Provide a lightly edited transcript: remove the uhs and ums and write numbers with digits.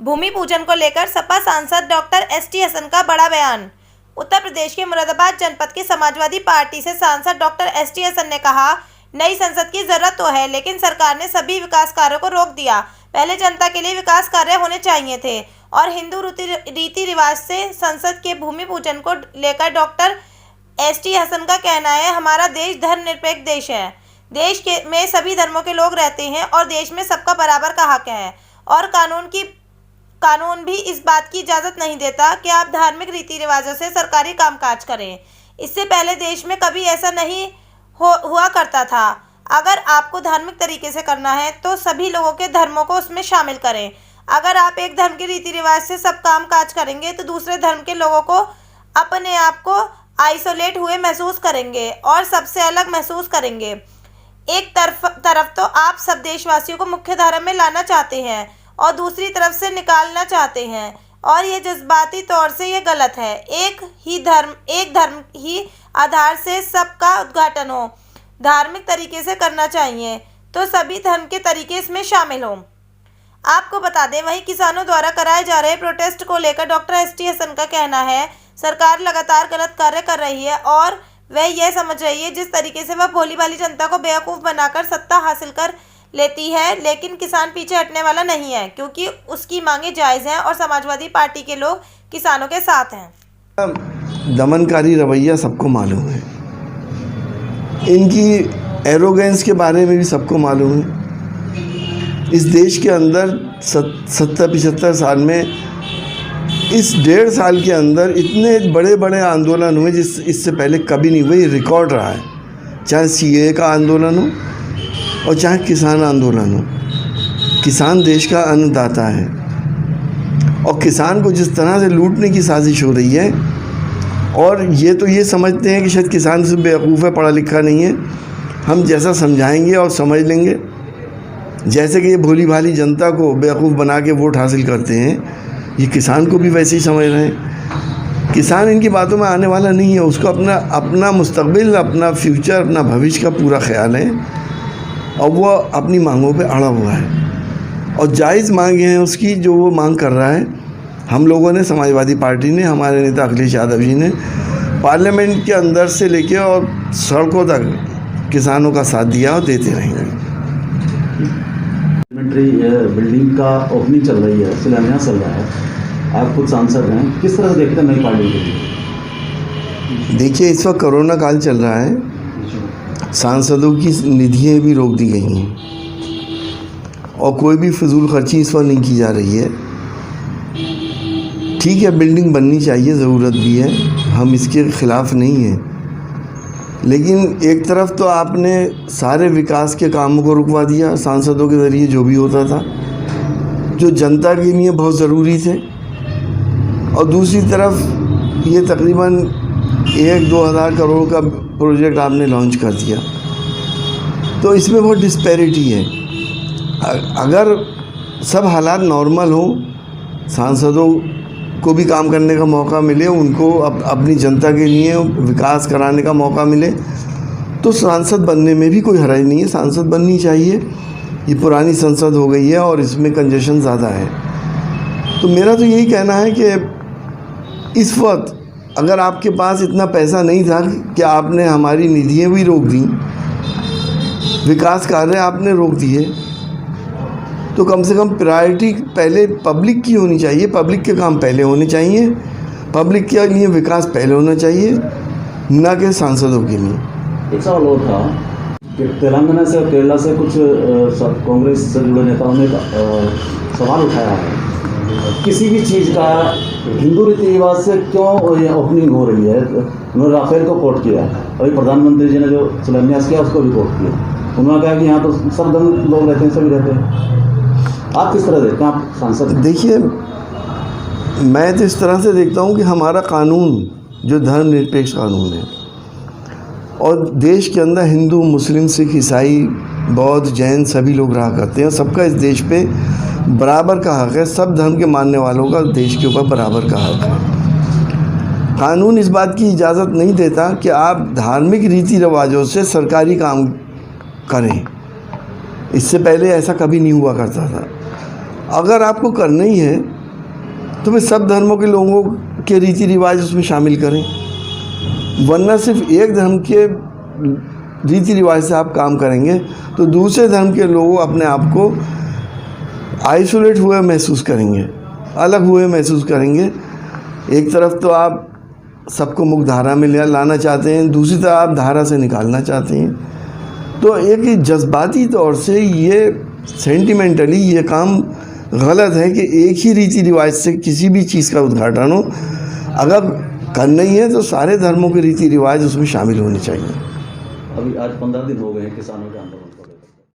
भूमि पूजन को लेकर सपा सांसद डॉक्टर एसटी हसन का बड़ा बयान। उत्तर प्रदेश के मुरादाबाद जनपद की समाजवादी पार्टी से सांसद डॉक्टर एसटी हसन ने कहा, नई संसद की जरूरत तो है, लेकिन सरकार ने सभी विकास कार्यों को रोक दिया। पहले जनता के लिए विकास कार्य होने चाहिए थे और हिंदू रीति रिवाज से संसद के भूमि पूजन को लेकर डॉक्टर एसटी हसन का कहना है, हमारा देश धर्मनिरपेक्ष देश है। देश में सभी धर्मों के लोग रहते हैं और देश में सबका बराबर का हक है और कानून भी इस बात की इजाज़त नहीं देता कि आप धार्मिक रीति रिवाजों से सरकारी कामकाज करें। इससे पहले देश में कभी ऐसा नहीं हुआ करता था। अगर आपको धार्मिक तरीके से करना है तो सभी लोगों के धर्मों को उसमें शामिल करें। अगर आप एक धर्म के रीति रिवाज से सब काम काज करेंगे तो दूसरे धर्म के लोगों को अपने आप को आइसोलेट हुए महसूस करेंगे और सबसे अलग महसूस करेंगे। एक तरफ तो आप सब देशवासियों को मुख्य धारा में लाना चाहते हैं और दूसरी तरफ से निकालना चाहते हैं और ये जज्बाती तौर से ये गलत है। एक धर्म ही आधार से सबका उद्घाटन हो, धार्मिक तरीके से करना चाहिए तो सभी धर्म के तरीके इसमें शामिल हों। आपको बता दें, वहीं किसानों द्वारा कराए जा रहे प्रोटेस्ट को लेकर डॉक्टर एसटी हसन का कहना है, सरकार लगातार गलत कार्य कर रही है और वह यह समझ रही है जिस तरीके से वह भोली भाली जनता को बेवकूफ़ बनाकर सत्ता हासिल कर लेती है, लेकिन किसान पीछे हटने वाला नहीं है क्योंकि उसकी मांगे जायज़ हैं और समाजवादी पार्टी के लोग किसानों के साथ हैं। दमनकारी रवैया सबको मालूम है, इनकी एरोगेंस के बारे में भी सबको मालूम है। इस देश के अंदर 70-75 साल में, इस 1.5 साल के अंदर इतने बड़े बड़े आंदोलन हुए जिस इससे पहले कभी नहीं हुए। रिकॉर्ड रहा है, चाहे सीए का आंदोलन हो और चाहे किसान आंदोलन हो। किसान देश का अन्नदाता है और किसान को जिस तरह से लूटने की साजिश हो रही है, और ये समझते हैं कि शायद किसान से बेवकूफ़ है, पढ़ा लिखा नहीं है। हम जैसा समझाएंगे और समझ लेंगे, जैसे कि ये भोली भाली जनता को बेवकूफ़ बना के वोट हासिल करते हैं, ये किसान को भी वैसे ही समझ रहे हैं। किसान इनकी बातों में आने वाला नहीं है, उसको अपना मुस्तकबिल, अपना फ्यूचर, अपना भविष्य का पूरा ख्याल है और वो अपनी मांगों पे अड़ा हुआ है और जायज़ मांगे हैं उसकी जो वो मांग कर रहा है। हम लोगों ने, समाजवादी पार्टी ने, हमारे नेता अखिलेश यादव जी ने पार्लियामेंट के अंदर से लेके और सड़कों तक किसानों का साथ दिया और देते रहेंगे। बिल्डिंग का ओपनिंग चल रही है, शिलान्यास चल रहा है, आप खुद सांसद हैं, किस तरह से देखते हैं नई पार्टी के लिए? देखिए, इस वक्त कोरोना काल चल रहा है, सांसदों की निधियाँ भी रोक दी गई हैं और कोई भी फिजूल खर्ची इस वक्त नहीं की जा रही है। ठीक है, बिल्डिंग बननी चाहिए, ज़रूरत भी है, हम इसके ख़िलाफ़ नहीं हैं, लेकिन एक तरफ तो आपने सारे विकास के कामों को रुकवा दिया सांसदों के ज़रिए, जो भी होता था, जो जनता के लिए बहुत ज़रूरी थे, और दूसरी तरफ ये तकरीबन 1-2 हज़ार करोड़ का प्रोजेक्ट आपने लॉन्च कर दिया। तो इसमें बहुत डिस्पैरिटी है। अगर सब हालात नॉर्मल हों, सांसदों को भी काम करने का मौका मिले, उनको अपनी जनता के लिए विकास कराने का मौका मिले, तो सांसद बनने में भी कोई हर्ज नहीं है, सांसद बननी चाहिए। ये पुरानी संसद हो गई है और इसमें कंजेशन ज़्यादा है। तो मेरा तो यही कहना है कि इस वक्त अगर आपके पास इतना पैसा नहीं था कि आपने हमारी निधियाँ भी रोक दी, विकास कार्य आपने रोक दिए, तो कम से कम प्रायोरिटी पहले पब्लिक की होनी चाहिए, पब्लिक के काम पहले होने चाहिए, पब्लिक के लिए विकास पहले होना चाहिए, ना कि सांसदों के लिए। एक सवाल और था कि तेलंगाना से और केरला से कुछ कांग्रेस से जुड़े नेताओं ने सवाल उठाया है, किसी भी चीज़ का हिंदू रीति रिवाज से क्यों ओपनिंग हो रही है। उन्होंने राफेल को कोट किया, अभी प्रधानमंत्री जी ने जो शिलान्यास किया उसको भी कोट किया। उन्होंने कहा कि यहाँ तो सब धर्म लोग रहते हैं, सभी रहते हैं। आप किस तरह देखते हैं, आप सांसद? देखिए, मैं तो इस तरह से देखता हूँ कि हमारा कानून जो धर्मनिरपेक्ष कानून है और देश के अंदर हिंदू, मुस्लिम, सिख, ईसाई, बौद्ध, जैन सभी लोग रहा करते हैं। सबका इस देश पे बराबर का हक है, सब धर्म के मानने वालों का देश के ऊपर बराबर का हक है। कानून इस बात की इजाज़त नहीं देता कि आप धार्मिक रीति रिवाजों से सरकारी काम करें। इससे पहले ऐसा कभी नहीं हुआ करता था। अगर आपको करना ही है तो फिर सब धर्मों के लोगों के रीति रिवाज उसमें शामिल करें, वरना सिर्फ एक धर्म के रीति रिवाज से आप काम करेंगे तो दूसरे धर्म के लोग अपने आप को आइसोलेट हुए महसूस करेंगे, अलग हुए महसूस करेंगे। एक तरफ तो आप सबको मुख्य धारा में लाना चाहते हैं, दूसरी तरफ आप धारा से निकालना चाहते हैं। तो एक जज्बाती तौर से ये सेंटिमेंटली ये काम गलत है कि एक ही रीति रिवाज से किसी भी चीज़ का उद्घाटन हो। अगर करना ही है तो सारे धर्मों के रीति रिवाज उसमें शामिल होने चाहिए। अभी आज 15 दिन हो गए हैं किसानों के आंदोलन।